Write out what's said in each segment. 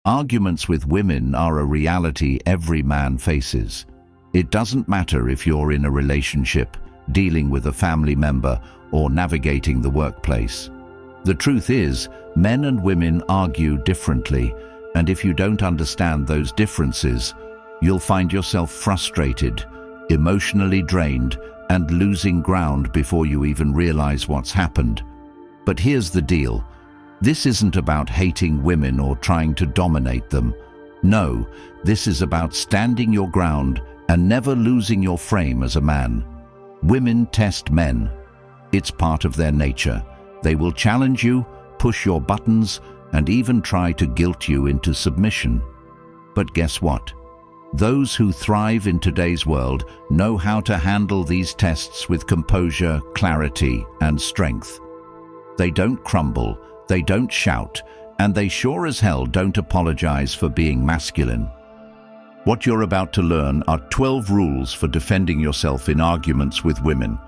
Arguments with women are a reality every man faces. It doesn't matter if you're in a relationship, dealing with a family member, or navigating the workplace. The truth is, men and women argue differently, and if you don't understand those differences, you'll find yourself frustrated, emotionally drained, and losing ground before you even realize what's happened. But here's the deal. This isn't about hating women or trying to dominate them. No, this is about standing your ground and never losing your frame as a man. Women test men. It's part of their nature. They will challenge you, push your buttons, and even try to guilt you into submission. But guess what? Those who thrive in today's world know how to handle these tests with composure, clarity, and strength. They don't crumble, they don't shout, and they sure as hell don't apologize for being masculine. What you're about to learn are 12 rules for defending yourself in arguments with women.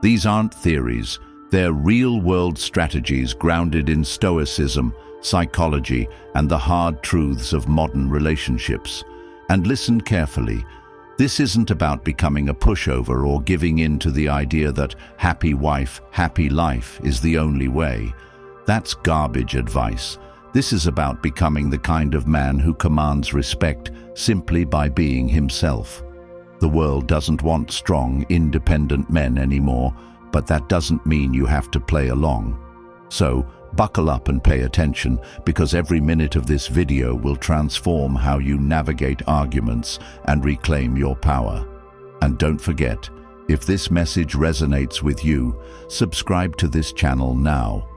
These aren't theories, they're real-world strategies grounded in Stoicism, psychology, and the hard truths of modern relationships. And listen carefully. This isn't about becoming a pushover or giving in to the idea that happy wife, happy life is the only way. That's garbage advice. This is about becoming the kind of man who commands respect simply by being himself. The world doesn't want strong, independent men anymore, but that doesn't mean you have to play along. So, buckle up and pay attention, because every minute of this video will transform how you navigate arguments and reclaim your power. And don't forget, if this message resonates with you, subscribe to this channel now.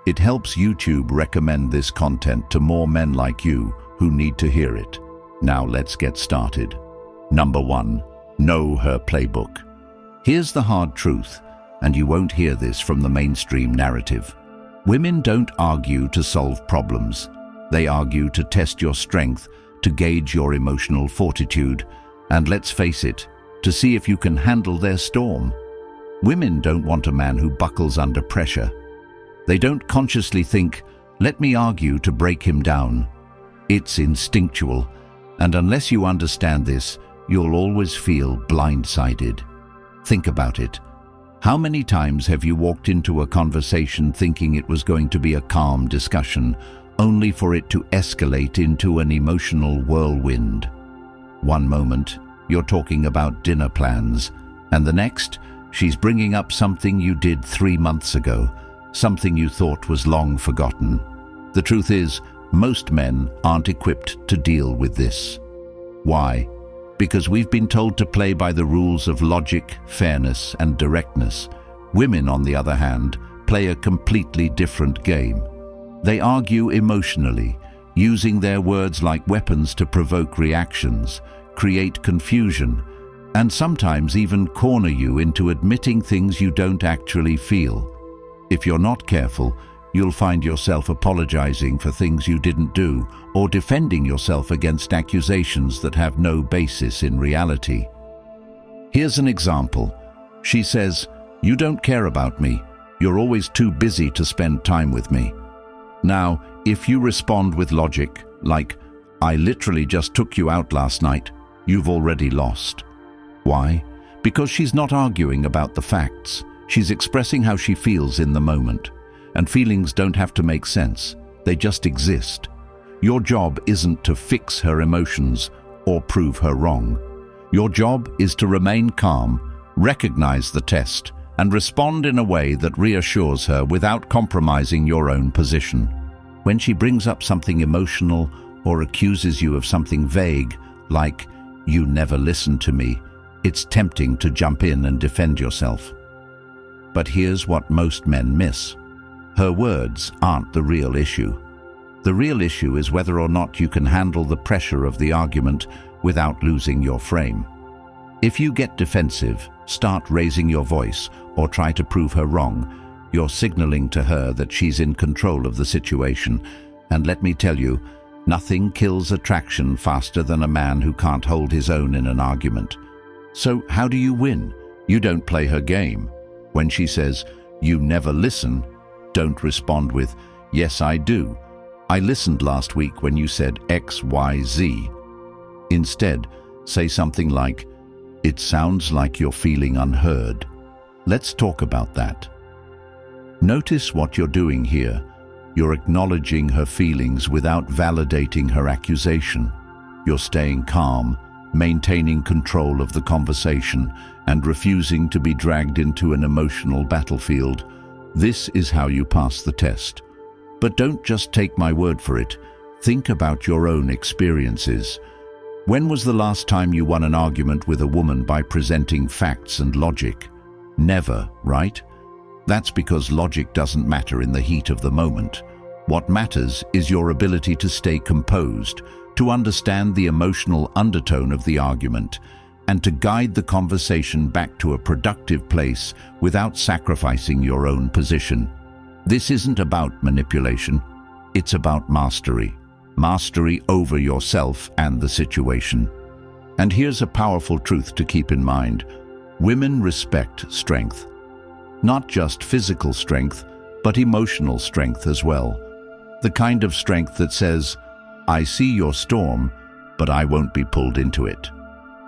It helps YouTube recommend this content to more men like you who need to hear it. Now let's get started. Number 1. Know her playbook. Here's the hard truth, and you won't hear this from the mainstream narrative. Women don't argue to solve problems. They argue to test your strength, to gauge your emotional fortitude, and let's face it, to see if you can handle their storm. Women don't want a man who buckles under pressure. They don't consciously think, let me argue to break him down. It's instinctual, and unless you understand this, you'll always feel blindsided. Think about it. How many times have you walked into a conversation thinking it was going to be a calm discussion, only for it to escalate into an emotional whirlwind? One moment, you're talking about dinner plans, and the next, she's bringing up something you did 3 months ago, something you thought was long forgotten. The truth is, most men aren't equipped to deal with this. Why? Because we've been told to play by the rules of logic, fairness, and directness. Women, on the other hand, play a completely different game. They argue emotionally, using their words like weapons to provoke reactions, create confusion, and sometimes even corner you into admitting things you don't actually feel. If you're not careful, you'll find yourself apologizing for things you didn't do, or defending yourself against accusations that have no basis in reality. Here's an example. She says, "You don't care about me. You're always too busy to spend time with me." Now, if you respond with logic, like, "I literally just took you out last night," you've already lost. Why? Because she's not arguing about the facts. She's expressing how she feels in the moment. And feelings don't have to make sense. They just exist. Your job isn't to fix her emotions or prove her wrong. Your job is to remain calm, recognize the test, and respond in a way that reassures her without compromising your own position. When she brings up something emotional or accuses you of something vague, like, "You never listen to me," it's tempting to jump in and defend yourself. But here's what most men miss. Her words aren't the real issue. The real issue is whether or not you can handle the pressure of the argument without losing your frame. If you get defensive, start raising your voice, or try to prove her wrong, you're signaling to her that she's in control of the situation. And let me tell you, nothing kills attraction faster than a man who can't hold his own in an argument. So how do you win? You don't play her game. When she says, "You never listen," don't respond with, "Yes, I do," "I listened last week when you said X, Y, Z." Instead, say something like, "It sounds like you're feeling unheard. Let's talk about that." Notice what you're doing here. You're acknowledging her feelings without validating her accusation. You're staying calm, maintaining control of the conversation, and refusing to be dragged into an emotional battlefield. This is how you pass the test. But don't just take my word for it. Think about your own experiences. When was the last time you won an argument with a woman by presenting facts and logic? Never, right? That's because logic doesn't matter in the heat of the moment. What matters is your ability to stay composed, to understand the emotional undertone of the argument, and to guide the conversation back to a productive place without sacrificing your own position. This isn't about manipulation. It's about mastery. Mastery over yourself and the situation. And here's a powerful truth to keep in mind. Women respect strength. Not just physical strength, but emotional strength as well. The kind of strength that says, "I see your storm, but I won't be pulled into it."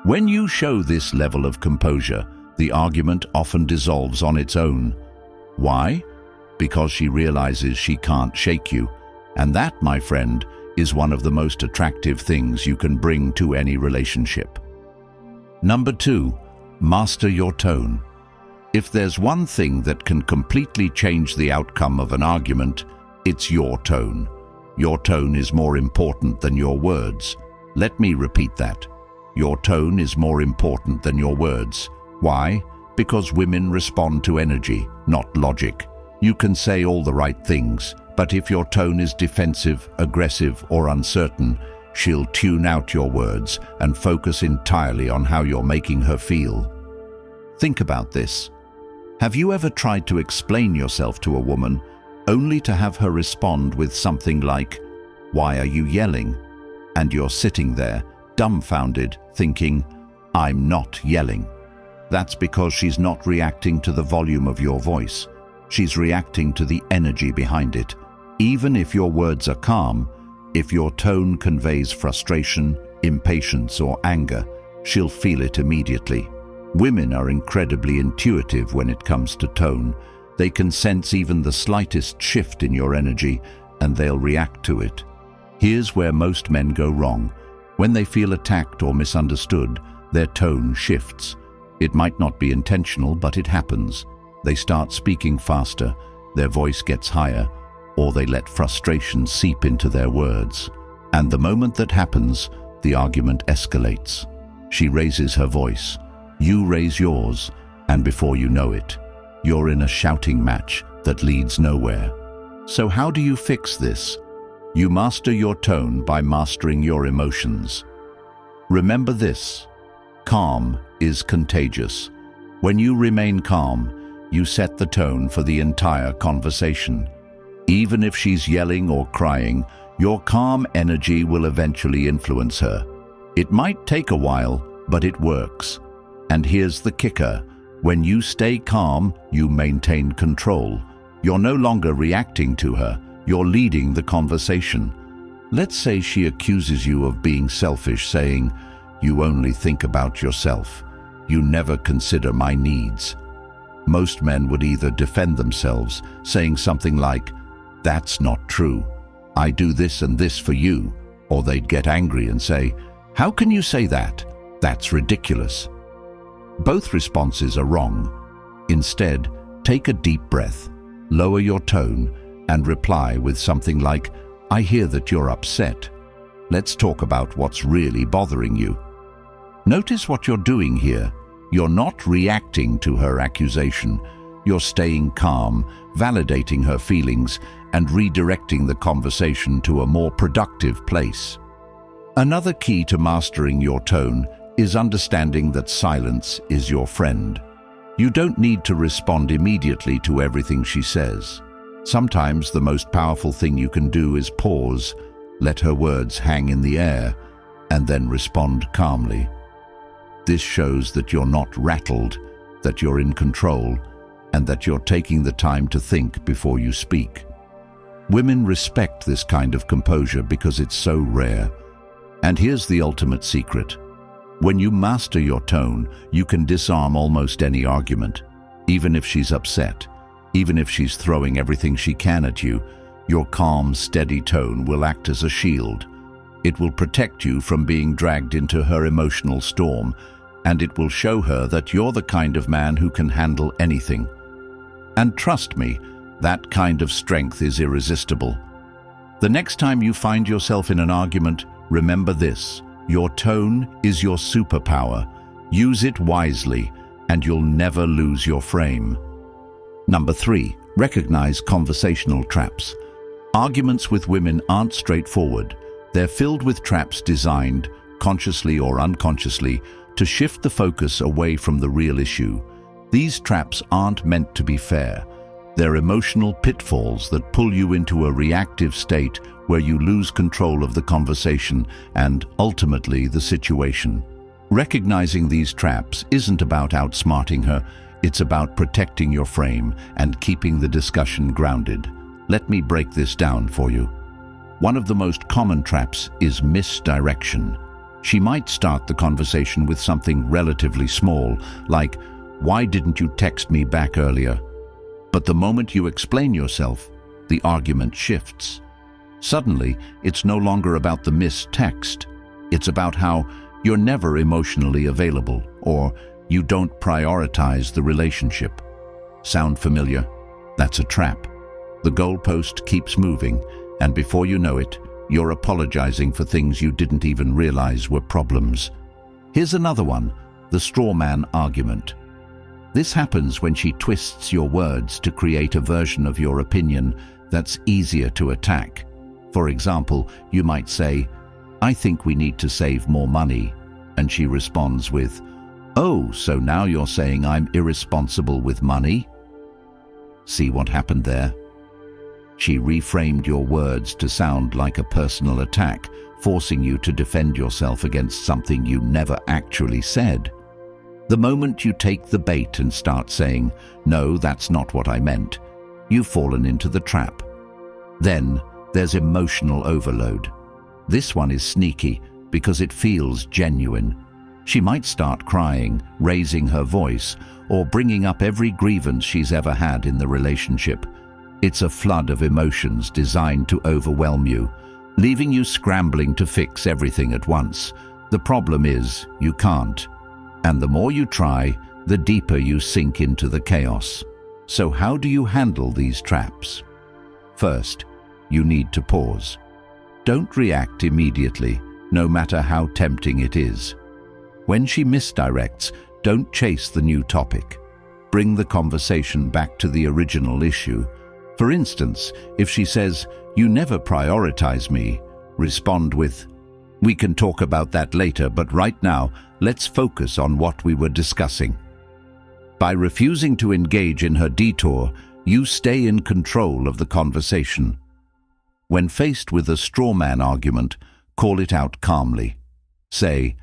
When you show this level of composure, the argument often dissolves on its own. Why? Because she realizes she can't shake you. And that, my friend, is one of the most attractive things you can bring to any relationship. Number 2, master your tone. If there's one thing that can completely change the outcome of an argument, it's your tone. Your tone is more important than your words. Let me repeat that. Your tone is more important than your words. Why? Because women respond to energy, not logic. You can say all the right things, but if your tone is defensive, aggressive, or uncertain, she'll tune out your words and focus entirely on how you're making her feel. Think about this. Have you ever tried to explain yourself to a woman only to have her respond with something like, "Why are you yelling?" And you're sitting there, dumbfounded, thinking, "I'm not yelling." That's because she's not reacting to the volume of your voice. She's reacting to the energy behind it. Even if your words are calm, if your tone conveys frustration, impatience, or anger, she'll feel it immediately. Women are incredibly intuitive when it comes to tone. They can sense even the slightest shift in your energy, and they'll react to it. Here's where most men go wrong. When they feel attacked or misunderstood, their tone shifts. It might not be intentional, but it happens. They start speaking faster, their voice gets higher, or they let frustration seep into their words. And the moment that happens, the argument escalates. She raises her voice, you raise yours, and before you know it, you're in a shouting match that leads nowhere. So how do you fix this? You master your tone by mastering your emotions. Remember this: calm is contagious. When you remain calm, you set the tone for the entire conversation. Even if she's yelling or crying, your calm energy will eventually influence her. It might take a while, but it works. And here's the kicker: when you stay calm, you maintain control. You're no longer reacting to her, you're leading the conversation. Let's say she accuses you of being selfish, saying, "You only think about yourself. You never consider my needs." Most men would either defend themselves, saying something like, "That's not true. I do this and this for you," or they'd get angry and say, "How can you say that? That's ridiculous." Both responses are wrong. Instead, take a deep breath, lower your tone, and reply with something like, "I hear that you're upset. Let's talk about what's really bothering you." Notice what you're doing here. You're not reacting to her accusation. You're staying calm, validating her feelings, and redirecting the conversation to a more productive place. Another key to mastering your tone is understanding that silence is your friend. You don't need to respond immediately to everything she says. Sometimes the most powerful thing you can do is pause, let her words hang in the air, and then respond calmly. This shows that you're not rattled, that you're in control, and that you're taking the time to think before you speak. Women respect this kind of composure because it's so rare. And here's the ultimate secret. When you master your tone, you can disarm almost any argument. Even if she's upset, even if she's throwing everything she can at you, your calm, steady tone will act as a shield. It will protect you from being dragged into her emotional storm, and it will show her that you're the kind of man who can handle anything. And trust me, that kind of strength is irresistible. The next time you find yourself in an argument, remember this: your tone is your superpower. Use it wisely, and you'll never lose your frame. Number 3, recognize conversational traps. Arguments with women aren't straightforward. They're filled with traps designed, consciously or unconsciously, to shift the focus away from the real issue. These traps aren't meant to be fair. They're emotional pitfalls that pull you into a reactive state where you lose control of the conversation and, ultimately, the situation. Recognizing these traps isn't about outsmarting her, it's about protecting your frame and keeping the discussion grounded. Let me break this down for you. One of the most common traps is misdirection. She might start the conversation with something relatively small, like, "Why didn't you text me back earlier?" But the moment you explain yourself, the argument shifts. Suddenly, it's no longer about the missed text. It's about how you're never emotionally available, or you don't prioritize the relationship. Sound familiar? That's a trap. The goalpost keeps moving, and before you know it, you're apologizing for things you didn't even realize were problems. Here's another one: the straw man argument. This happens when she twists your words to create a version of your opinion that's easier to attack. For example, you might say, "I think we need to save more money," and she responds with, "Oh, so now you're saying I'm irresponsible with money?" See what happened there? She reframed your words to sound like a personal attack, forcing you to defend yourself against something you never actually said. The moment you take the bait and start saying, "No, that's not what I meant," you've fallen into the trap. Then there's emotional overload. This one is sneaky because it feels genuine. She might start crying, raising her voice, or bringing up every grievance she's ever had in the relationship. It's a flood of emotions designed to overwhelm you, leaving you scrambling to fix everything at once. The problem is, you can't. And the more you try, the deeper you sink into the chaos. So how do you handle these traps? First, you need to pause. Don't react immediately, no matter how tempting it is. When she misdirects, don't chase the new topic. Bring the conversation back to the original issue. For instance, if she says, "You never prioritize me," respond with, "We can talk about that later, but right now, let's focus on what we were discussing." By refusing to engage in her detour, you stay in control of the conversation. When faced with a straw man argument, call it out calmly. Say,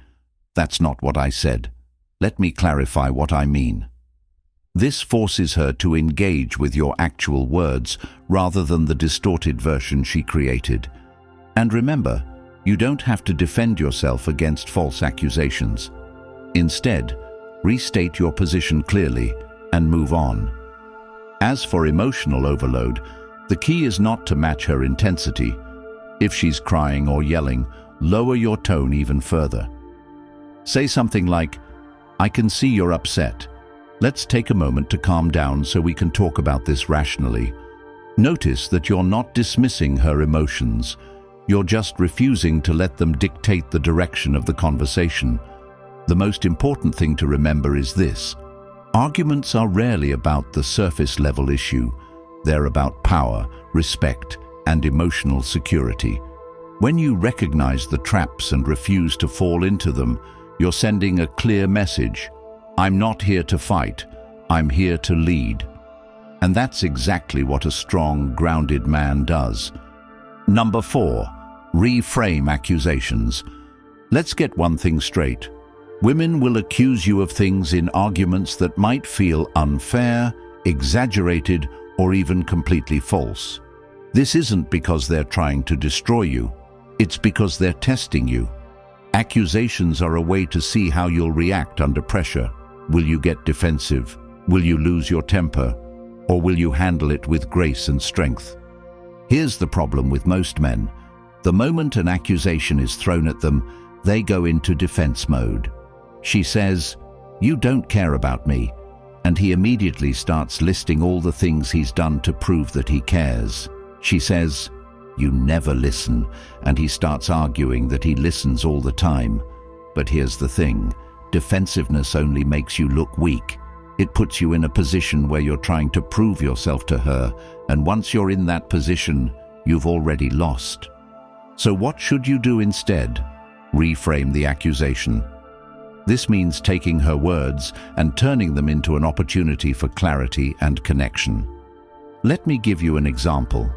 "That's not what I said. Let me clarify what I mean." This forces her to engage with your actual words rather than the distorted version she created. And remember, you don't have to defend yourself against false accusations. Instead, restate your position clearly and move on. As for emotional overload, the key is not to match her intensity. If she's crying or yelling, lower your tone even further. Say something like, "I can see you're upset. Let's take a moment to calm down so we can talk about this rationally." Notice that you're not dismissing her emotions. You're just refusing to let them dictate the direction of the conversation. The most important thing to remember is this: arguments are rarely about the surface-level issue. They're about power, respect, and emotional security. When you recognize the traps and refuse to fall into them, you're sending a clear message. I'm not here to fight, I'm here to lead. And that's exactly what a strong, grounded man does. Number 4, reframe accusations. Let's get one thing straight. Women will accuse you of things in arguments that might feel unfair, exaggerated, or even completely false. This isn't because they're trying to destroy you. It's because they're testing you. Accusations are a way to see how you'll react under pressure. Will you get defensive? Will you lose your temper? Or will you handle it with grace and strength? Here's the problem with most men. The moment an accusation is thrown at them, they go into defense mode. She says, "You don't care about me," and he immediately starts listing all the things he's done to prove that he cares. She says, "You never listen," and he starts arguing that he listens all the time. But here's the thing, defensiveness only makes you look weak. It puts you in a position where you're trying to prove yourself to her, and once you're in that position, you've already lost. So what should you do instead? Reframe the accusation. This means taking her words and turning them into an opportunity for clarity and connection. Let me give you an example.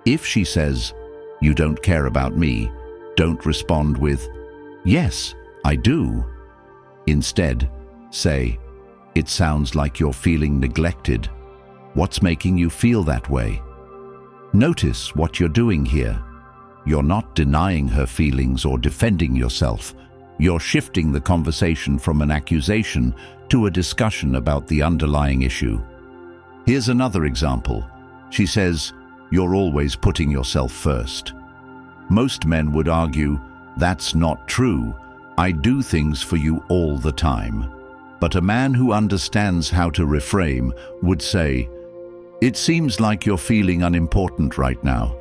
If she says, "You don't care about me," don't respond with, "Yes, I do." Instead, say, "It sounds like you're feeling neglected. What's making you feel that way?" Notice what you're doing here. You're not denying her feelings or defending yourself. You're shifting the conversation from an accusation to a discussion about the underlying issue. Here's another example. She says, "You're always putting yourself first." Most men would argue, "That's not true. I do things for you all the time." But a man who understands how to reframe would say, "It seems like you're feeling unimportant right now.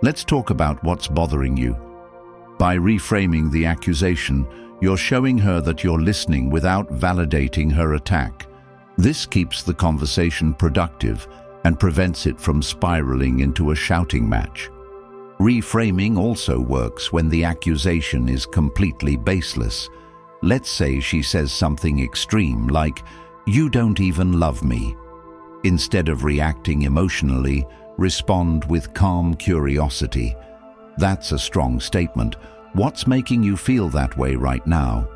Let's talk about what's bothering you." By reframing the accusation, you're showing her that you're listening without validating her attack. This keeps the conversation productive and prevents it from spiraling into a shouting match. Reframing also works when the accusation is completely baseless. Let's say she says something extreme like, "You don't even love me." Instead of reacting emotionally, respond with calm curiosity. That's a strong statement. What's making you feel that way right now?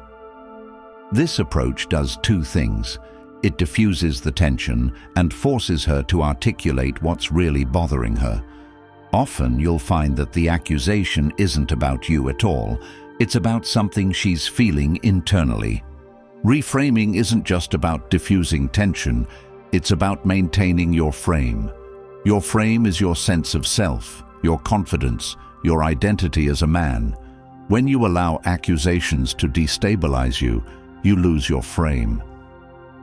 This approach does two things. It diffuses the tension and forces her to articulate what's really bothering her. Often you'll find that the accusation isn't about you at all. It's about something she's feeling internally. Reframing isn't just about diffusing tension, it's about maintaining your frame. Your frame is your sense of self, your confidence, your identity as a man. When you allow accusations to destabilize you, you lose your frame.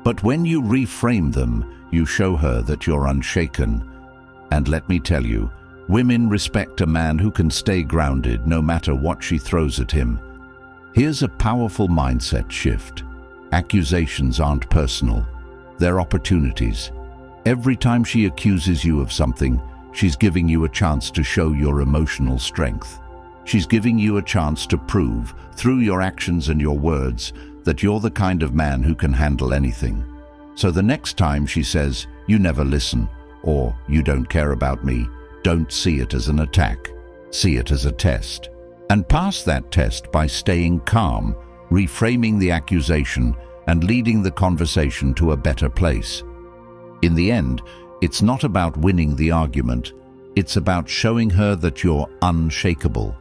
But when you reframe them, you show her that you're unshaken. And let me tell you, women respect a man who can stay grounded no matter what she throws at him. Here's a powerful mindset shift. Accusations aren't personal. They're opportunities. Every time she accuses you of something, she's giving you a chance to show your emotional strength. She's giving you a chance to prove, through your actions and your words, that you're the kind of man who can handle anything. So the next time she says, "You never listen," or "You don't care about me," don't see it as an attack. See it as a test. And pass that test by staying calm, reframing the accusation, and leading the conversation to a better place. In the end, it's not about winning the argument. It's about showing her that you're unshakable.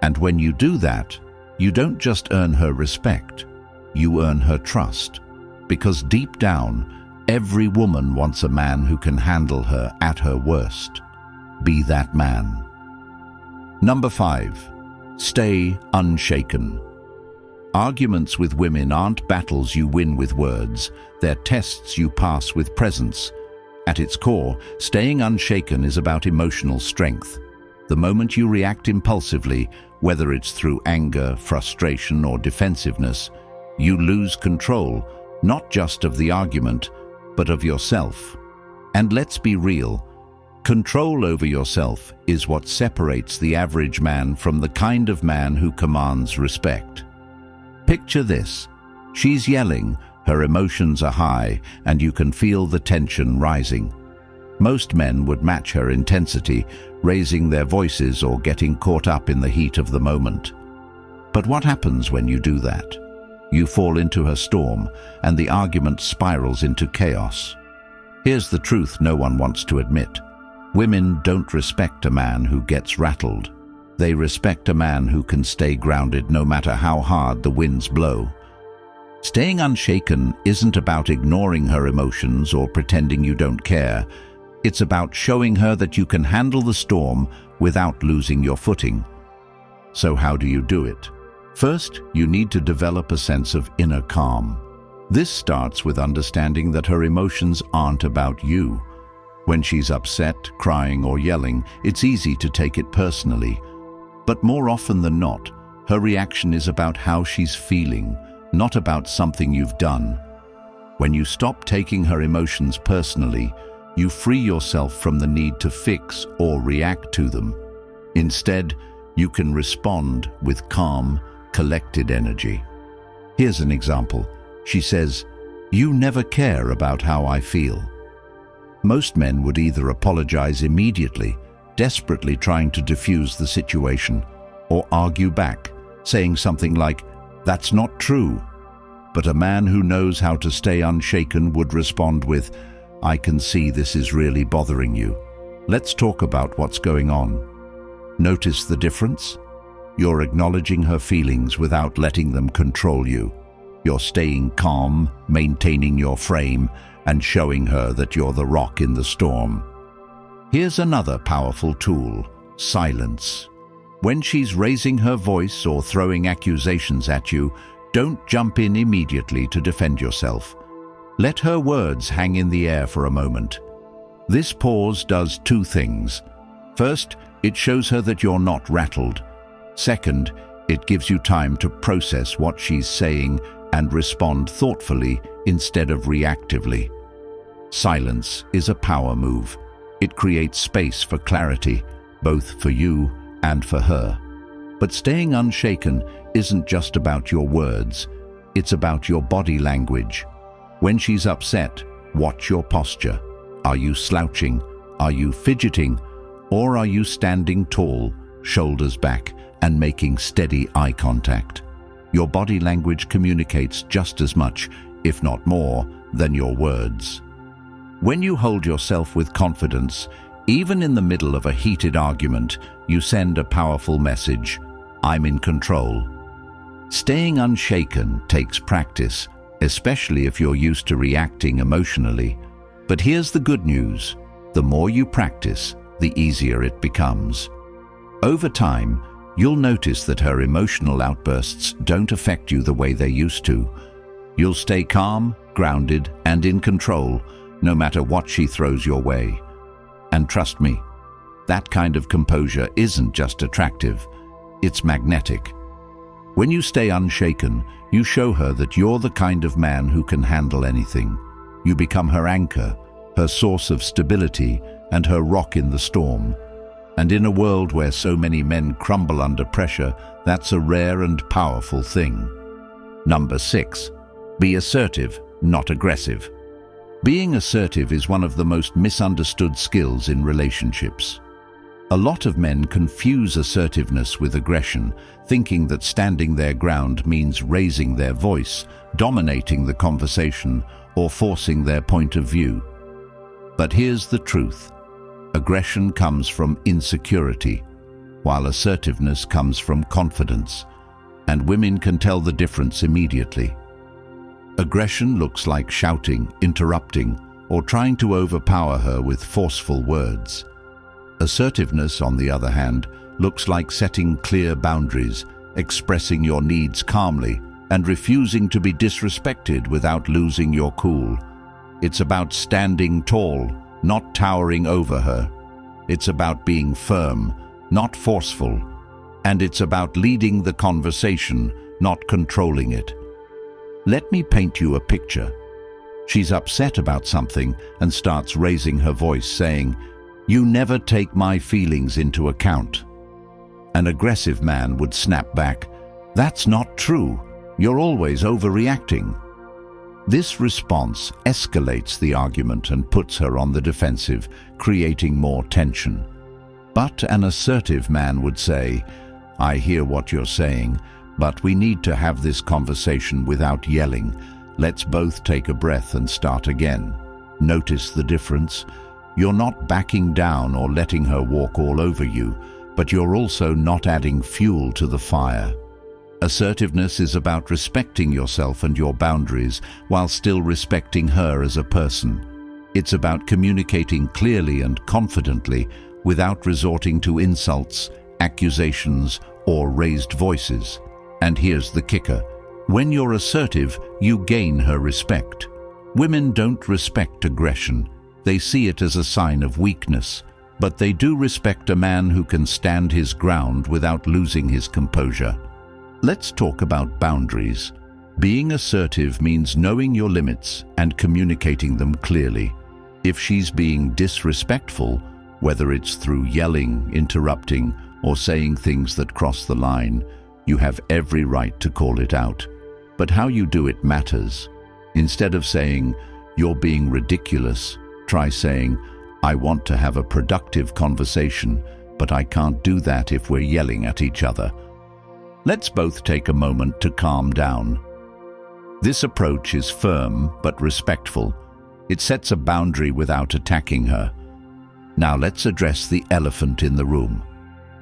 And when you do that, you don't just earn her respect, you earn her trust. Because deep down, every woman wants a man who can handle her at her worst. Be that man. Number 5. Stay unshaken. Arguments with women aren't battles you win with words, they're tests you pass with presence. At its core, staying unshaken is about emotional strength. The moment you react impulsively, whether it's through anger, frustration, or defensiveness, you lose control, not just of the argument, but of yourself. And let's be real, control over yourself is what separates the average man from the kind of man who commands respect. Picture this. She's yelling, her emotions are high, and you can feel the tension rising. Most men would match her intensity, raising their voices or getting caught up in the heat of the moment. But what happens when you do that? You fall into her storm, and the argument spirals into chaos. Here's the truth no one wants to admit. Women don't respect a man who gets rattled. They respect a man who can stay grounded no matter how hard the winds blow. Staying unshaken isn't about ignoring her emotions or pretending you don't care. It's about showing her that you can handle the storm without losing your footing. So how do you do it? First, you need to develop a sense of inner calm. This starts with understanding that her emotions aren't about you. When she's upset, crying, or yelling, it's easy to take it personally. But more often than not, her reaction is about how she's feeling, not about something you've done. When you stop taking her emotions personally, you free yourself from the need to fix or react to them. Instead, you can respond with calm, collected energy. Here's an example. She says, "You never care about how I feel." Most men would either apologize immediately, desperately trying to diffuse the situation, or argue back, saying something like, "That's not true." But a man who knows how to stay unshaken would respond with, "I can see this is really bothering you. Let's talk about what's going on." Notice the difference? You're acknowledging her feelings without letting them control you. You're staying calm, maintaining your frame, and showing her that you're the rock in the storm. Here's another powerful tool: silence. When she's raising her voice or throwing accusations at you, don't jump in immediately to defend yourself. Let her words hang in the air for a moment. This pause does two things. First, it shows her that you're not rattled. Second, it gives you time to process what she's saying and respond thoughtfully instead of reactively. Silence is a power move. It creates space for clarity, both for you and for her. But staying unshaken isn't just about your words, it's about your body language. When she's upset, watch your posture. Are you slouching? Are you fidgeting? Or are you standing tall, shoulders back, and making steady eye contact? Your body language communicates just as much, if not more, than your words. When you hold yourself with confidence, even in the middle of a heated argument, you send a powerful message: I'm in control. Staying unshaken takes practice, especially if you're used to reacting emotionally. But here's the good news: the more you practice, the easier it becomes. Over time, you'll notice that her emotional outbursts don't affect you the way they used to. You'll stay calm, grounded, and in control, no matter what she throws your way. And trust me, that kind of composure isn't just attractive, it's magnetic. When you stay unshaken, you show her that you're the kind of man who can handle anything. You become her anchor, her source of stability, and her rock in the storm. And in a world where so many men crumble under pressure, that's a rare and powerful thing. Number 6. Be assertive, not aggressive. Being assertive is one of the most misunderstood skills in relationships. A lot of men confuse assertiveness with aggression, thinking that standing their ground means raising their voice, dominating the conversation, or forcing their point of view. But here's the truth. Aggression comes from insecurity, while assertiveness comes from confidence, and women can tell the difference immediately. Aggression looks like shouting, interrupting, or trying to overpower her with forceful words. Assertiveness, on the other hand, looks like setting clear boundaries, expressing your needs calmly, and refusing to be disrespected without losing your cool. It's about standing tall, not towering over her. It's about being firm, not forceful. And it's about leading the conversation, not controlling it. Let me paint you a picture. She's upset about something and starts raising her voice, saying, "You never take my feelings into account." An aggressive man would snap back, "That's not true. You're always overreacting." This response escalates the argument and puts her on the defensive, creating more tension. But an assertive man would say, "I hear what you're saying, but we need to have this conversation without yelling. Let's both take a breath and start again." Notice the difference? You're not backing down or letting her walk all over you, but you're also not adding fuel to the fire. Assertiveness is about respecting yourself and your boundaries while still respecting her as a person. It's about communicating clearly and confidently without resorting to insults, accusations, or raised voices. And here's the kicker. When you're assertive, you gain her respect. Women don't respect aggression. They see it as a sign of weakness, but they do respect a man who can stand his ground without losing his composure. Let's talk about boundaries. Being assertive means knowing your limits and communicating them clearly. If she's being disrespectful, whether it's through yelling, interrupting, or saying things that cross the line, you have every right to call it out. But how you do it matters. Instead of saying, "You're being ridiculous," try saying, "I want to have a productive conversation, but I can't do that if we're yelling at each other." Let's both take a moment to calm down. This approach is firm but respectful. It sets a boundary without attacking her. Now let's address the elephant in the room.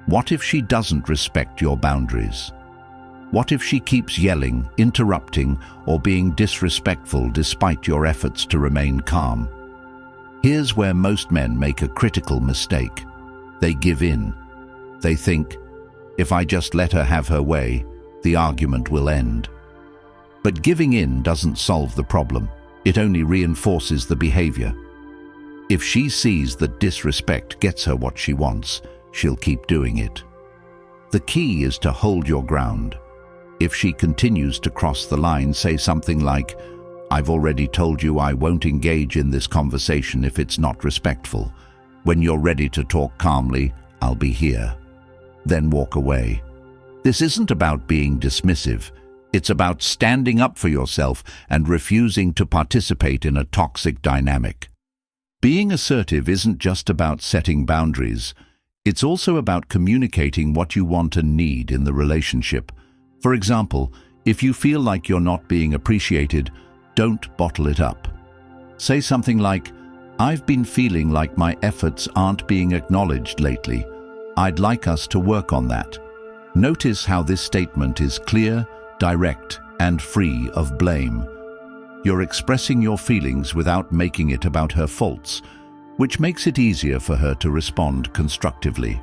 What if she doesn't respect your boundaries? What if she keeps yelling, interrupting, or being disrespectful despite your efforts to remain calm? Here's where most men make a critical mistake. They give in. They think, if I just let her have her way, the argument will end. But giving in doesn't solve the problem. It only reinforces the behavior. If she sees that disrespect gets her what she wants, she'll keep doing it. The key is to hold your ground. If she continues to cross the line, say something like, "I've already told you I won't engage in this conversation if it's not respectful. When you're ready to talk calmly, I'll be here." Then walk away. This isn't about being dismissive. It's about standing up for yourself and refusing to participate in a toxic dynamic. Being assertive isn't just about setting boundaries. It's also about communicating what you want and need in the relationship. For example, if you feel like you're not being appreciated, don't bottle it up. Say something like, "I've been feeling like my efforts aren't being acknowledged lately. I'd like us to work on that." Notice how this statement is clear, direct, and free of blame. You're expressing your feelings without making it about her faults, which makes it easier for her to respond constructively.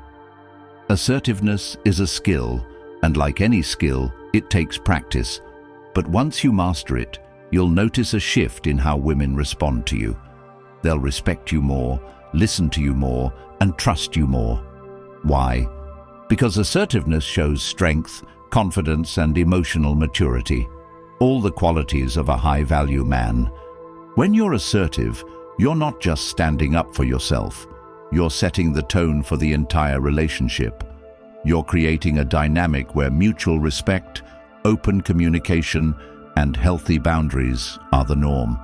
Assertiveness is a skill, and like any skill, it takes practice. But once you master it, you'll notice a shift in how women respond to you. They'll respect you more, listen to you more, and trust you more. Why? Because assertiveness shows strength, confidence, and emotional maturity, all the qualities of a high-value man. When you're assertive, you're not just standing up for yourself. You're setting the tone for the entire relationship. You're creating a dynamic where mutual respect, open communication, and healthy boundaries are the norm.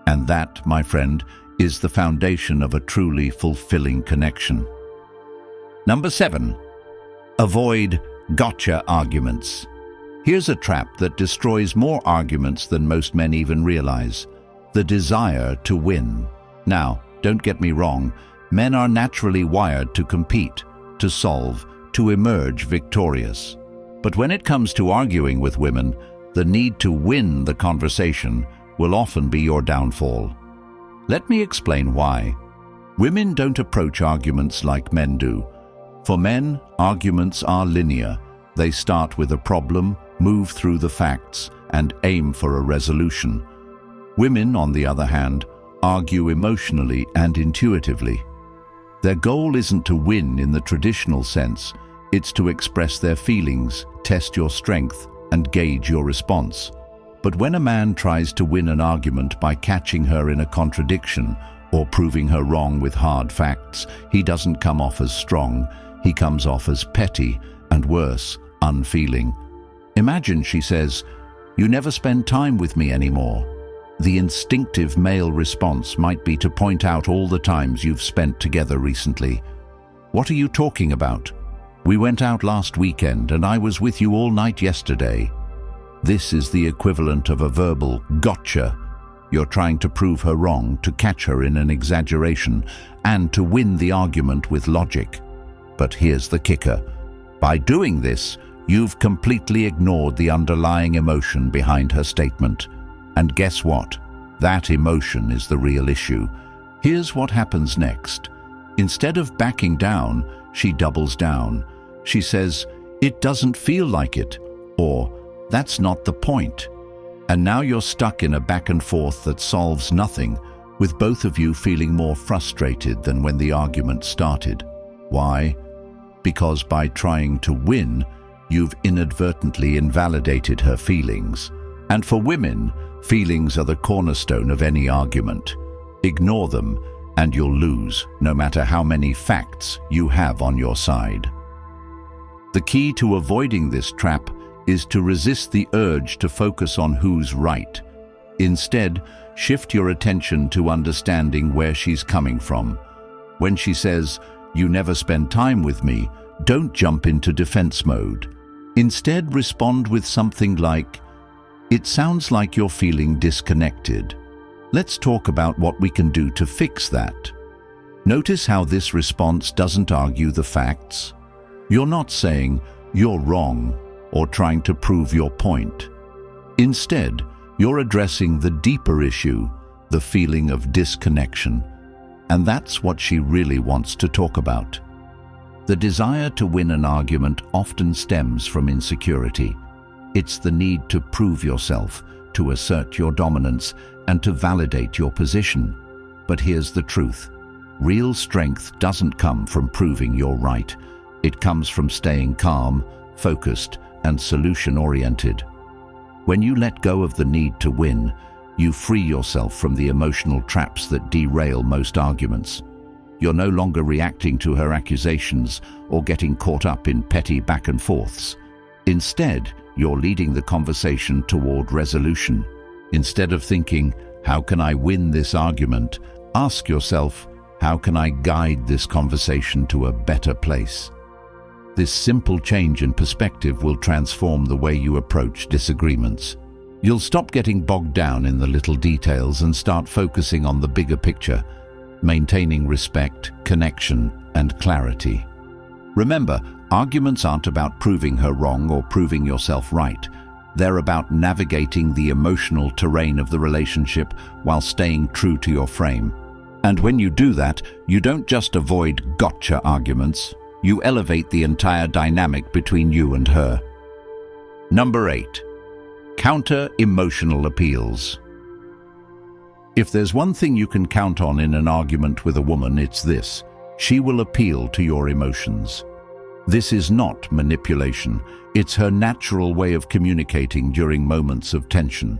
And that, my friend, is the foundation of a truly fulfilling connection. Number 7. Avoid gotcha arguments. Here's a trap that destroys more arguments than most men even realize: the desire to win. Now, don't get me wrong, men are naturally wired to compete, to solve, to emerge victorious. But when it comes to arguing with women, the need to win the conversation will often be your downfall. Let me explain why. Women don't approach arguments like men do. For men, arguments are linear. They start with a problem, move through the facts, and aim for a resolution. Women, on the other hand, argue emotionally and intuitively. Their goal isn't to win in the traditional sense. It's to express their feelings, test your strength, and gauge your response. But when a man tries to win an argument by catching her in a contradiction or proving her wrong with hard facts, he doesn't come off as strong. He comes off as petty and, worse, unfeeling. Imagine she says, "You never spend time with me anymore." The instinctive male response might be to point out all the times you've spent together recently. "What are you talking about? We went out last weekend and I was with you all night yesterday." This is the equivalent of a verbal gotcha. You're trying to prove her wrong, to catch her in an exaggeration, and to win the argument with logic. But here's the kicker. By doing this, you've completely ignored the underlying emotion behind her statement. And guess what? That emotion is the real issue. Here's what happens next. Instead of backing down, she doubles down. She says, "It doesn't feel like it," or "That's not the point." And now you're stuck in a back and forth that solves nothing, with both of you feeling more frustrated than when the argument started. Why? Because by trying to win, you've inadvertently invalidated her feelings. And for women, feelings are the cornerstone of any argument. Ignore them, and you'll lose, no matter how many facts you have on your side. The key to avoiding this trap is to resist the urge to focus on who's right. Instead, shift your attention to understanding where she's coming from. When she says, "You never spend time with me," don't jump into defense mode. Instead, respond with something like, "It sounds like you're feeling disconnected. Let's talk about what we can do to fix that." Notice how this response doesn't argue the facts. You're not saying, "You're wrong," or trying to prove your point. Instead, you're addressing the deeper issue, the feeling of disconnection. And that's what she really wants to talk about. The desire to win an argument often stems from insecurity. It's the need to prove yourself, to assert your dominance, and to validate your position. But here's the truth. Real strength doesn't come from proving you're right. It comes from staying calm, focused, and solution-oriented. When you let go of the need to win, you free yourself from the emotional traps that derail most arguments. You're no longer reacting to her accusations or getting caught up in petty back and forths. Instead, you're leading the conversation toward resolution. Instead of thinking, "How can I win this argument?" ask yourself, "How can I guide this conversation to a better place?" This simple change in perspective will transform the way you approach disagreements. You'll stop getting bogged down in the little details and start focusing on the bigger picture, maintaining respect, connection, and clarity. Remember, arguments aren't about proving her wrong or proving yourself right. They're about navigating the emotional terrain of the relationship while staying true to your frame. And when you do that, you don't just avoid gotcha arguments. You elevate the entire dynamic between you and her. Number 8. Counter emotional appeals. If there's one thing you can count on in an argument with a woman, it's this: she will appeal to your emotions. This is not manipulation. It's her natural way of communicating during moments of tension.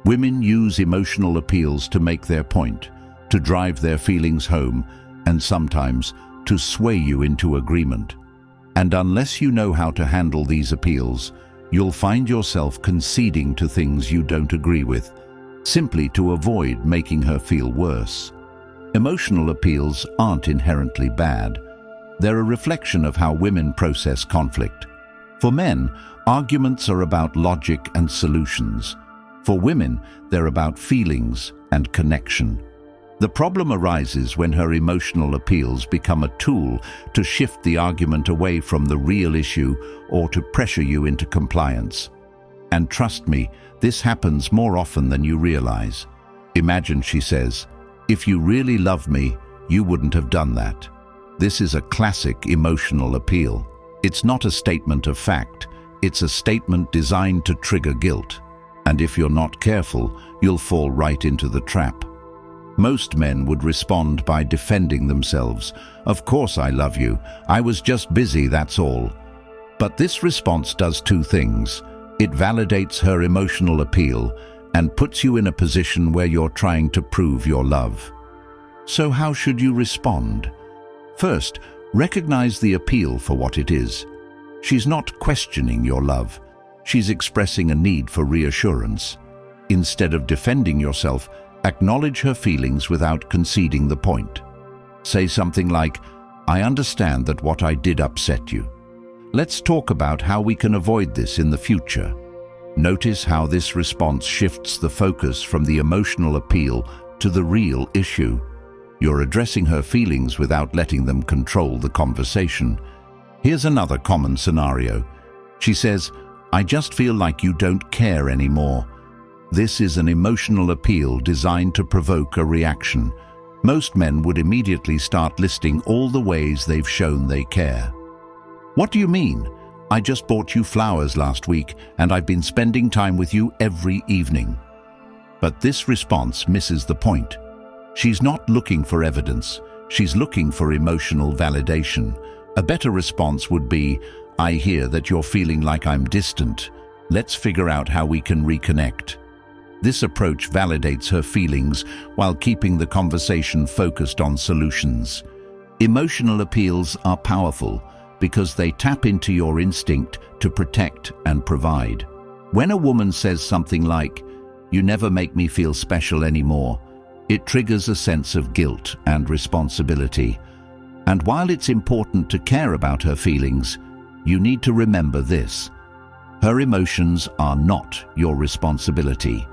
Women use emotional appeals to make their point, to drive their feelings home, and sometimes to sway you into agreement. And unless you know how to handle these appeals, you'll find yourself conceding to things you don't agree with, simply to avoid making her feel worse. Emotional appeals aren't inherently bad. They're a reflection of how women process conflict. For men, arguments are about logic and solutions. For women, they're about feelings and connection. The problem arises when her emotional appeals become a tool to shift the argument away from the real issue or to pressure you into compliance. And trust me, this happens more often than you realize. Imagine she says, "If you really love me, you wouldn't have done that." This is a classic emotional appeal. It's not a statement of fact. It's a statement designed to trigger guilt. And if you're not careful, you'll fall right into the trap. Most men would respond by defending themselves. "Of course I love you. I was just busy, that's all." But this response does two things. It validates her emotional appeal and puts you in a position where you're trying to prove your love. So how should you respond? First, recognize the appeal for what it is. She's not questioning your love. She's expressing a need for reassurance. Instead of defending yourself, acknowledge her feelings without conceding the point. Say something like, "I understand that what I did upset you. Let's talk about how we can avoid this in the future." Notice how this response shifts the focus from the emotional appeal to the real issue. You're addressing her feelings without letting them control the conversation. Here's another common scenario. She says, "I just feel like you don't care anymore." This is an emotional appeal designed to provoke a reaction. Most men would immediately start listing all the ways they've shown they care. "What do you mean? I just bought you flowers last week and I've been spending time with you every evening." But this response misses the point. She's not looking for evidence. She's looking for emotional validation. A better response would be, "I hear that you're feeling like I'm distant. Let's figure out how we can reconnect." This approach validates her feelings while keeping the conversation focused on solutions. Emotional appeals are powerful because they tap into your instinct to protect and provide. When a woman says something like, "You never make me feel special anymore," it triggers a sense of guilt and responsibility. And while it's important to care about her feelings, you need to remember this. Her emotions are not your responsibility.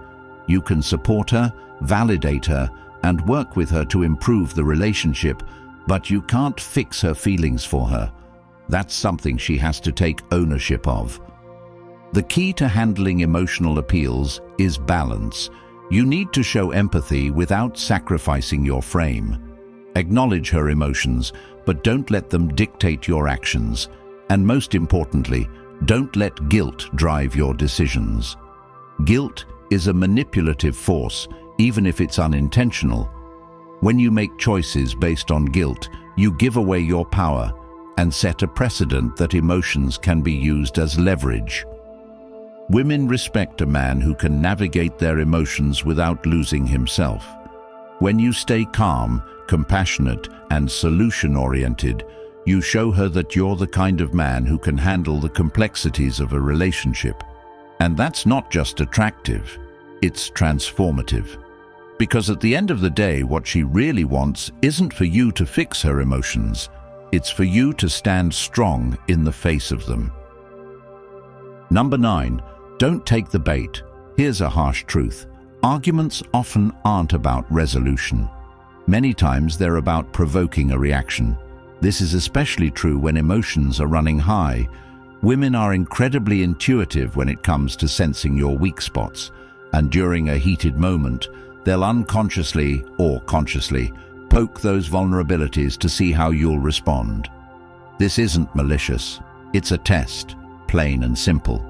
You can support her, validate her, and work with her to improve the relationship, but you can't fix her feelings for her. That's something she has to take ownership of. The key to handling emotional appeals is balance. You need to show empathy without sacrificing your frame. Acknowledge her emotions, but don't let them dictate your actions. And most importantly, don't let guilt drive your decisions. Guilt is a manipulative force, even if it's unintentional. When you make choices based on guilt, you give away your power and set a precedent that emotions can be used as leverage. Women respect a man who can navigate their emotions without losing himself. When you stay calm, compassionate, and solution-oriented, you show her that you're the kind of man who can handle the complexities of a relationship. And that's not just attractive, it's transformative. Because at the end of the day, what she really wants isn't for you to fix her emotions, it's for you to stand strong in the face of them. Number 9, don't take the bait. Here's a harsh truth. Arguments often aren't about resolution. Many times they're about provoking a reaction. This is especially true when emotions are running high. Women are incredibly intuitive when it comes to sensing your weak spots, and during a heated moment, they'll unconsciously or consciously poke those vulnerabilities to see how you'll respond. This isn't malicious, it's a test, plain and simple.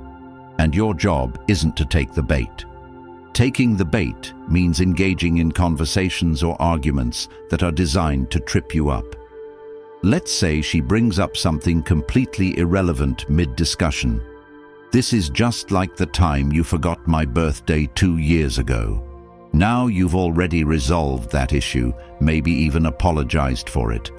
And your job isn't to take the bait. Taking the bait means engaging in conversations or arguments that are designed to trip you up. Let's say she brings up something completely irrelevant mid-discussion. "This is just like the time you forgot my birthday 2 years ago." Now you've already resolved that issue, maybe even apologized for it.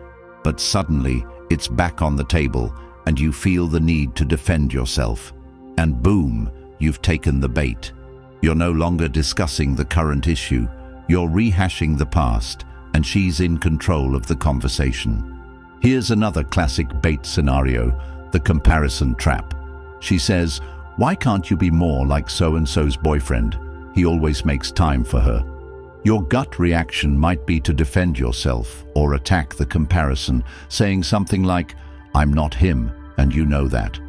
But suddenly, it's back on the table and you feel the need to defend yourself. And boom, you've taken the bait. You're no longer discussing the current issue. You're rehashing the past, and she's in control of the conversation. Here's another classic bait scenario, the comparison trap. She says, "Why can't you be more like so-and-so's boyfriend? He always makes time for her." Your gut reaction might be to defend yourself or attack the comparison, saying something like, "I'm not him, and you know that."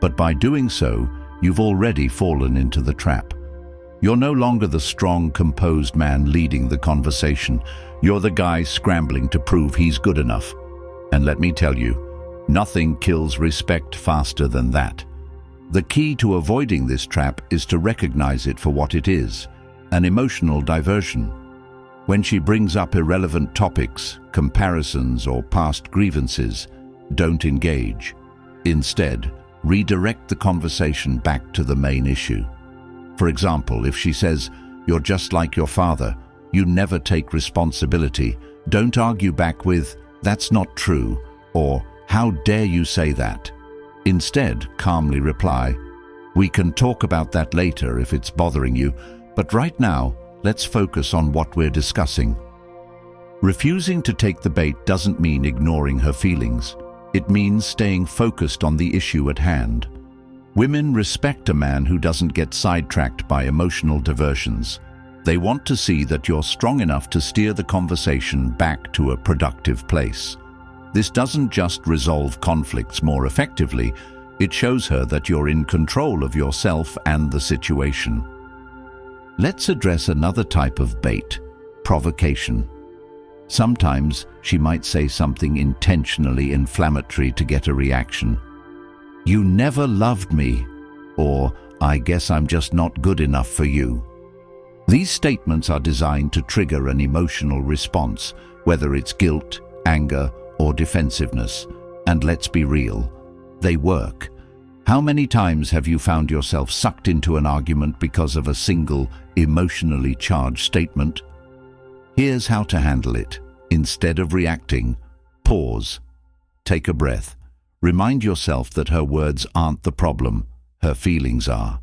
But by doing so, you've already fallen into the trap. You're no longer the strong, composed man leading the conversation. You're the guy scrambling to prove he's good enough. And let me tell you, nothing kills respect faster than that. The key to avoiding this trap is to recognize it for what it is, an emotional diversion. When she brings up irrelevant topics, comparisons, or past grievances, don't engage. Instead, redirect the conversation back to the main issue. For example, if she says, "You're just like your father, you never take responsibility," don't argue back with, "That's not true," or "How dare you say that?" Instead, calmly reply, "We can talk about that later if it's bothering you, but right now, let's focus on what we're discussing." Refusing to take the bait doesn't mean ignoring her feelings. It means staying focused on the issue at hand. Women respect a man who doesn't get sidetracked by emotional diversions. They want to see that you're strong enough to steer the conversation back to a productive place. This doesn't just resolve conflicts more effectively, it shows her that you're in control of yourself and the situation. Let's address another type of bait, provocation. Sometimes she might say something intentionally inflammatory to get a reaction. "You never loved me," or "I guess I'm just not good enough for you." These statements are designed to trigger an emotional response, whether it's guilt, anger, or defensiveness. And let's be real, they work. How many times have you found yourself sucked into an argument because of a single, emotionally charged statement? Here's how to handle it. Instead of reacting, pause. Take a breath. Remind yourself that her words aren't the problem, her feelings are.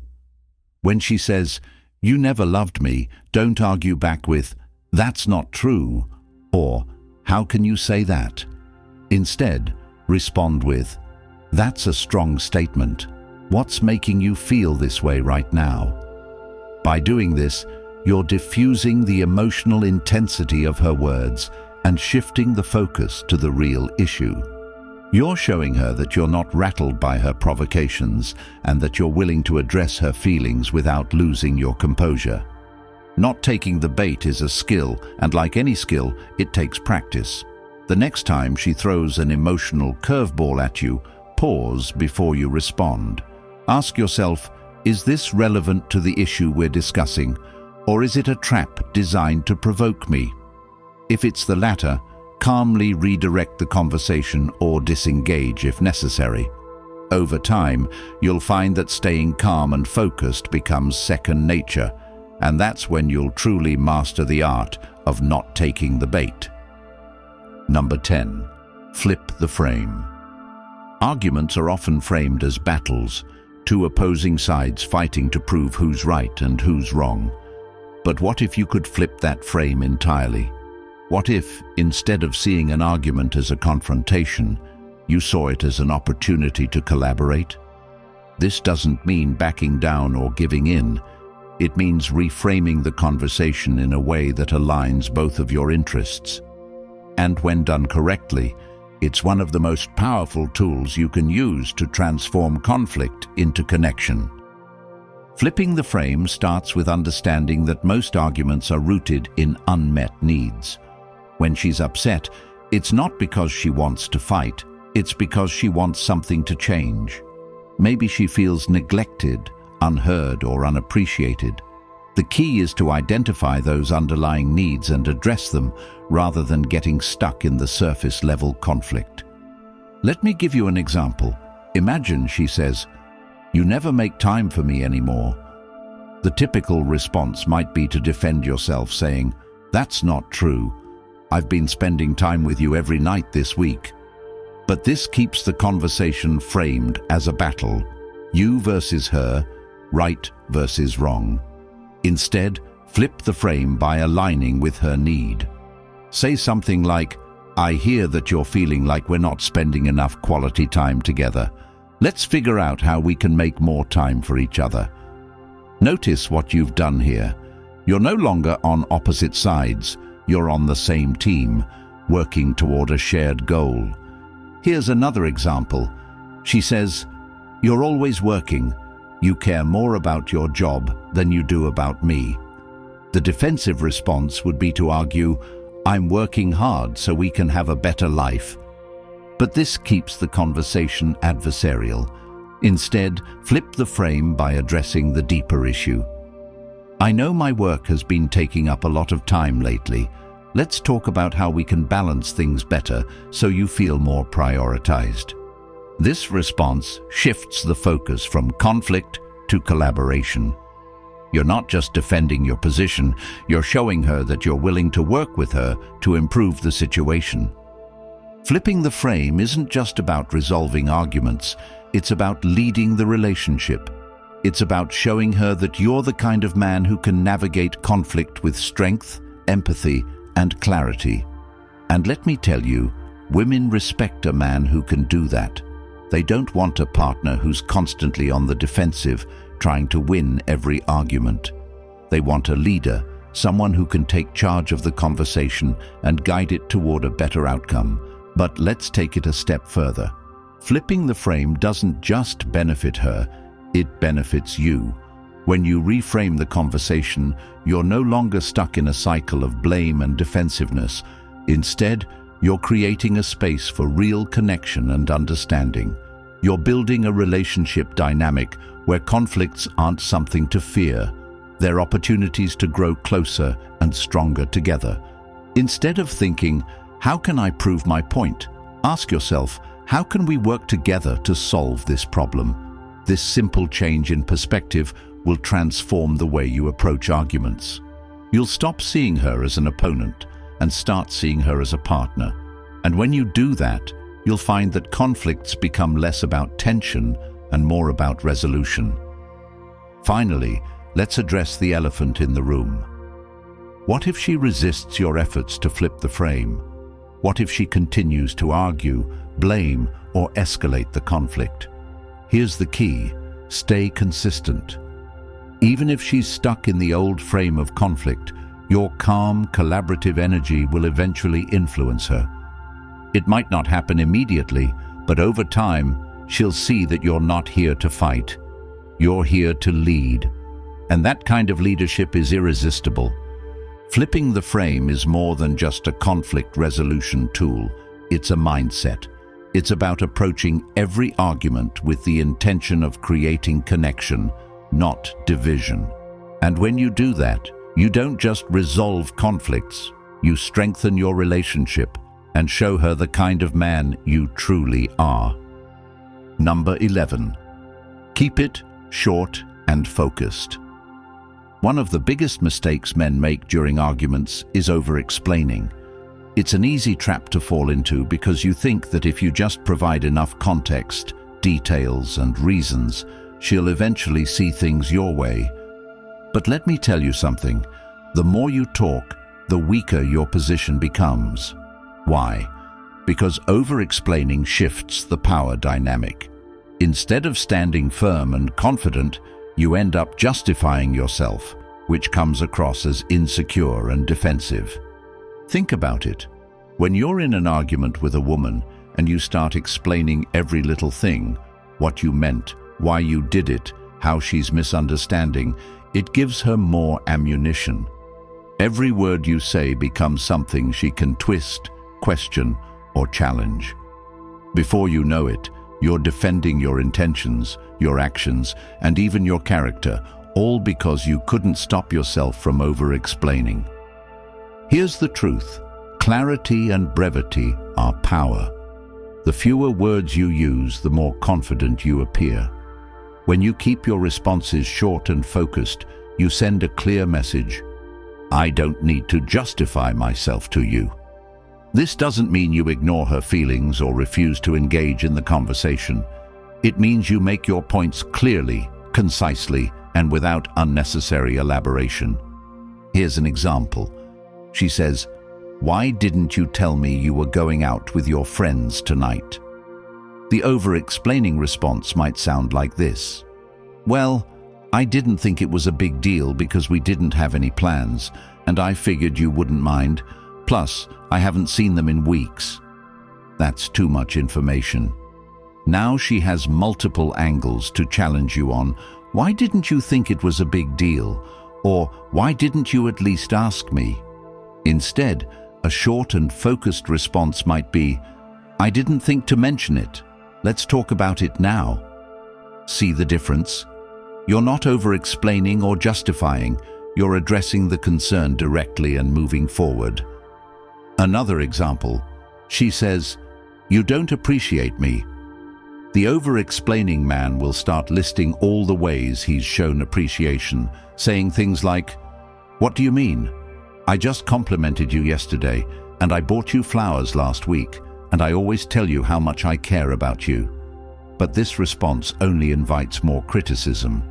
When she says, "You never loved me," don't argue back with, "That's not true," or "How can you say that?" Instead, respond with, "That's a strong statement. What's making you feel this way right now?" By doing this, you're diffusing the emotional intensity of her words and shifting the focus to the real issue. You're showing her that you're not rattled by her provocations and that you're willing to address her feelings without losing your composure. Not taking the bait is a skill, and like any skill, it takes practice. The next time she throws an emotional curveball at you, pause before you respond. Ask yourself, is this relevant to the issue we're discussing, or is it a trap designed to provoke me? If it's the latter, calmly redirect the conversation or disengage if necessary. Over time, you'll find that staying calm and focused becomes second nature, and that's when you'll truly master the art of not taking the bait. Number 10. Flip the frame. Arguments are often framed as battles, two opposing sides fighting to prove who's right and who's wrong. But what if you could flip that frame entirely? What if, instead of seeing an argument as a confrontation, you saw it as an opportunity to collaborate? This doesn't mean backing down or giving in. It means reframing the conversation in a way that aligns both of your interests. And when done correctly, it's one of the most powerful tools you can use to transform conflict into connection. Flipping the frame starts with understanding that most arguments are rooted in unmet needs. When she's upset, it's not because she wants to fight, it's because she wants something to change. Maybe she feels neglected, unheard, or unappreciated. The key is to identify those underlying needs and address them, rather than getting stuck in the surface-level conflict. Let me give you an example. Imagine she says, "You never make time for me anymore." The typical response might be to defend yourself, saying, "That's not true. I've been spending time with you every night this week." But this keeps the conversation framed as a battle, you versus her, right versus wrong. Instead, flip the frame by aligning with her need. Say something like, "I hear that you're feeling like we're not spending enough quality time together. Let's figure out how we can make more time for each other." Notice what you've done here. You're no longer on opposite sides. You're on the same team, working toward a shared goal. Here's another example. She says, "You're always working. You care more about your job than you do about me." The defensive response would be to argue, "I'm working hard so we can have a better life." But this keeps the conversation adversarial. Instead, flip the frame by addressing the deeper issue. "I know my work has been taking up a lot of time lately. Let's talk about how we can balance things better so you feel more prioritized." This response shifts the focus from conflict to collaboration. You're not just defending your position, you're showing her that you're willing to work with her to improve the situation. Flipping the frame isn't just about resolving arguments, it's about leading the relationship. It's about showing her that you're the kind of man who can navigate conflict with strength, empathy, and clarity. And let me tell you, women respect a man who can do that. They don't want a partner who's constantly on the defensive, trying to win every argument. They want a leader, someone who can take charge of the conversation and guide it toward a better outcome. But let's take it a step further. Flipping the frame doesn't just benefit her, it benefits you. When you reframe the conversation, you're no longer stuck in a cycle of blame and defensiveness. Instead, you're creating a space for real connection and understanding. You're building a relationship dynamic where conflicts aren't something to fear. They're opportunities to grow closer and stronger together. Instead of thinking, "How can I prove my point?" ask yourself, "How can we work together to solve this problem?" This simple change in perspective will transform the way you approach arguments. You'll stop seeing her as an opponent and start seeing her as a partner. And when you do that, you'll find that conflicts become less about tension and more about resolution. Finally, let's address the elephant in the room. What if she resists your efforts to flip the frame? What if she continues to argue, blame, or escalate the conflict? Here's the key: stay consistent. Even if she's stuck in the old frame of conflict, your calm, collaborative energy will eventually influence her. It might not happen immediately, but over time, she'll see that you're not here to fight. You're here to lead. And that kind of leadership is irresistible. Flipping the frame is more than just a conflict resolution tool. It's a mindset. It's about approaching every argument with the intention of creating connection, not division. And when you do that, you don't just resolve conflicts, you strengthen your relationship and show her the kind of man you truly are. Number 11. Keep it short and focused. One of the biggest mistakes men make during arguments is over-explaining. It's an easy trap to fall into because you think that if you just provide enough context, details, and reasons, she'll eventually see things your way. But let me tell you something. The more you talk, the weaker your position becomes. Why? Because over-explaining shifts the power dynamic. Instead of standing firm and confident, you end up justifying yourself, which comes across as insecure and defensive. Think about it. When you're in an argument with a woman and you start explaining every little thing, what you meant, why you did it, how she's misunderstanding, it gives her more ammunition. Every word you say becomes something she can twist, question, or challenge. Before you know it, you're defending your intentions, your actions, and even your character, all because you couldn't stop yourself from over-explaining. Here's the truth. Clarity and brevity are power. The fewer words you use, the more confident you appear. When you keep your responses short and focused, you send a clear message. I don't need to justify myself to you. This doesn't mean you ignore her feelings or refuse to engage in the conversation. It means you make your points clearly, concisely, and without unnecessary elaboration. Here's an example. She says, "Why didn't you tell me you were going out with your friends tonight?" The over-explaining response might sound like this. "Well, I didn't think it was a big deal because we didn't have any plans, and I figured you wouldn't mind. Plus, I haven't seen them in weeks." That's too much information. Now she has multiple angles to challenge you on. Why didn't you think it was a big deal? Or why didn't you at least ask me? Instead, a short and focused response might be, I didn't think to mention it. Let's talk about it now. See the difference? You're not over-explaining or justifying. You're addressing the concern directly and moving forward. Another example. She says, "You don't appreciate me." The over-explaining man will start listing all the ways he's shown appreciation, saying things like, "What do you mean? I just complimented you yesterday, and I bought you flowers last week, and I always tell you how much I care about you." But this response only invites more criticism.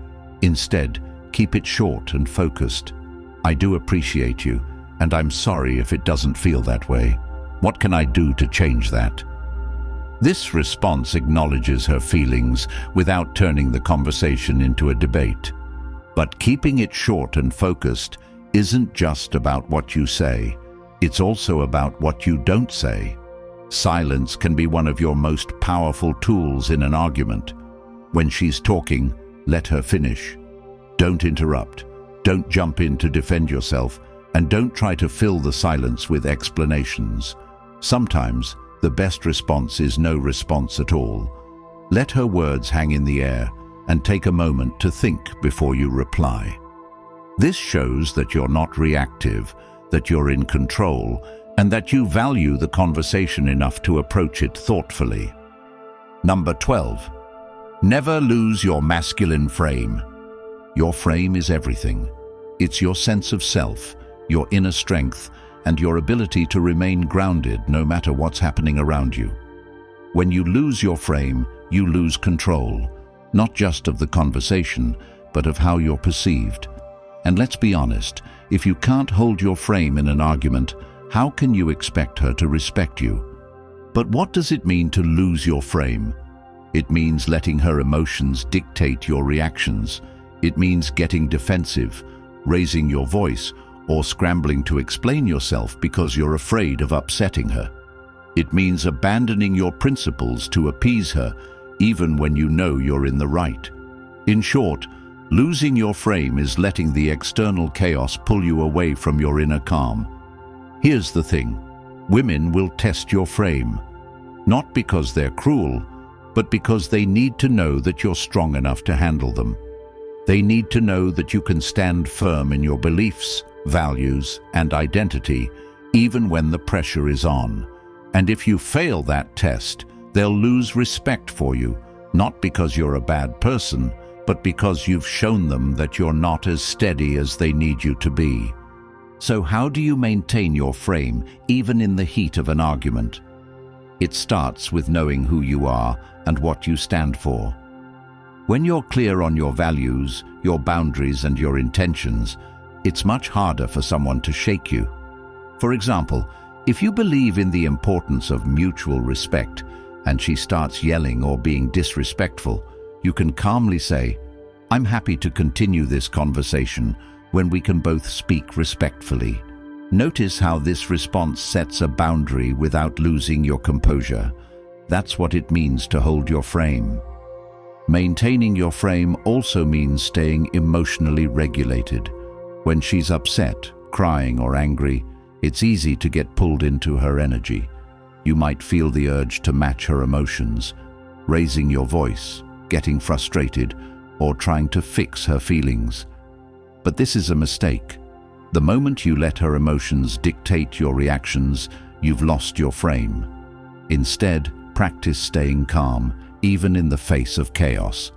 Instead, keep it short and focused. "I do appreciate you, and I'm sorry if it doesn't feel that way. What can I do to change that?" This response acknowledges her feelings without turning the conversation into a debate. But keeping it short and focused isn't just about what you say, it's also about what you don't say. Silence can be one of your most powerful tools in an argument. When she's talking, let her finish. Don't interrupt. Don't jump in to defend yourself, and don't try to fill the silence with explanations. Sometimes, the best response is no response at all. Let her words hang in the air, and take a moment to think before you reply. This shows that you're not reactive, that you're in control, and that you value the conversation enough to approach it thoughtfully. Number 12. Never lose your masculine frame. Your frame is everything. It's your sense of self, your inner strength, and your ability to remain grounded no matter what's happening around you. When you lose your frame, you lose control, not just of the conversation, but of how you're perceived. And let's be honest, if you can't hold your frame in an argument, how can you expect her to respect you? But what does it mean to lose your frame? It means letting her emotions dictate your reactions. It means getting defensive, raising your voice, or scrambling to explain yourself because you're afraid of upsetting her. It means abandoning your principles to appease her, even when you know you're in the right. In short, losing your frame is letting the external chaos pull you away from your inner calm. Here's the thing: women will test your frame, not because they're cruel, but because they need to know that you're strong enough to handle them. They need to know that you can stand firm in your beliefs, values, and identity, even when the pressure is on. And if you fail that test, they'll lose respect for you, not because you're a bad person, but because you've shown them that you're not as steady as they need you to be. So how do you maintain your frame, even in the heat of an argument? It starts with knowing who you are and what you stand for. When you're clear on your values, your boundaries, and your intentions, it's much harder for someone to shake you. For example, if you believe in the importance of mutual respect and she starts yelling or being disrespectful, you can calmly say, "I'm happy to continue this conversation when we can both speak respectfully." Notice how this response sets a boundary without losing your composure. That's what it means to hold your frame. Maintaining your frame also means staying emotionally regulated. When she's upset, crying, or angry, it's easy to get pulled into her energy. You might feel the urge to match her emotions, raising your voice, getting frustrated, or trying to fix her feelings. But this is a mistake. The moment you let her emotions dictate your reactions, you've lost your frame. Instead, practice staying calm, even in the face of chaos.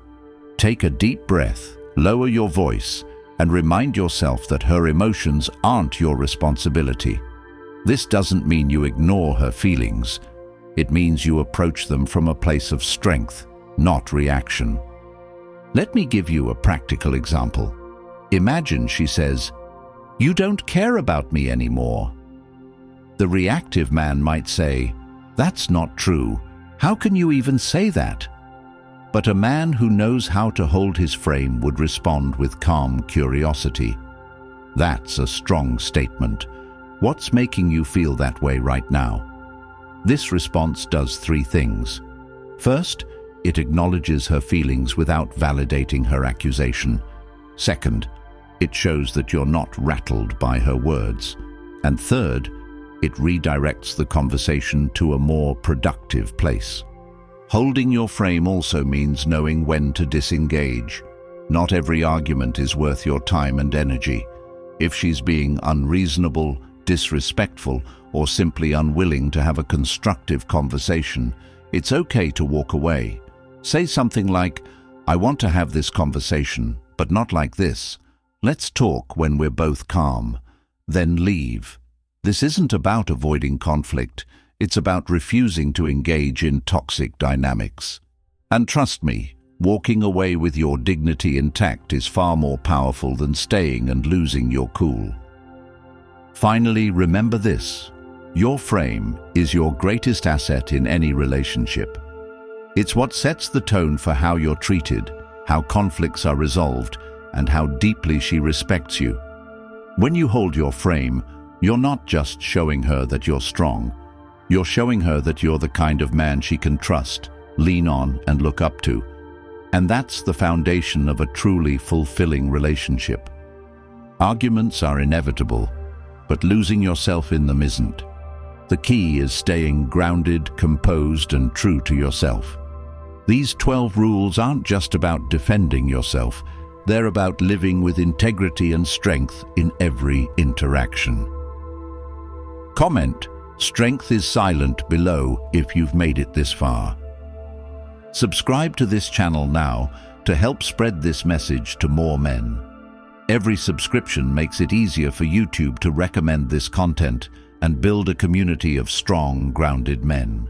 Take a deep breath, lower your voice, and remind yourself that her emotions aren't your responsibility. This doesn't mean you ignore her feelings. It means you approach them from a place of strength, not reaction. Let me give you a practical example. Imagine she says, "You don't care about me anymore." The reactive man might say, "That's not true. How can you even say that?" But a man who knows how to hold his frame would respond with calm curiosity. That's a strong statement. What's making you feel that way right now? This response does three things. First, it acknowledges her feelings without validating her accusation. Second, it shows that you're not rattled by her words. And third, it redirects the conversation to a more productive place. Holding your frame also means knowing when to disengage. Not every argument is worth your time and energy. If she's being unreasonable, disrespectful, or simply unwilling to have a constructive conversation, it's okay to walk away. Say something like, "I want to have this conversation, but not like this. Let's talk when we're both calm." Then leave. This isn't about avoiding conflict. It's about refusing to engage in toxic dynamics. And trust me, walking away with your dignity intact is far more powerful than staying and losing your cool. Finally, remember this: Your frame is your greatest asset in any relationship. It's what sets the tone for how you're treated, how conflicts are resolved, and how deeply she respects you. When you hold your frame, you're not just showing her that you're strong. You're showing her that you're the kind of man she can trust, lean on, and look up to. And that's the foundation of a truly fulfilling relationship. Arguments are inevitable, but losing yourself in them isn't. The key is staying grounded, composed, and true to yourself. These 12 rules aren't just about defending yourself. They're about living with integrity and strength in every interaction. Comment, "Strength is silent" below if you've made it this far. Subscribe to this channel now to help spread this message to more men. Every subscription makes it easier for YouTube to recommend this content and build a community of strong, grounded men.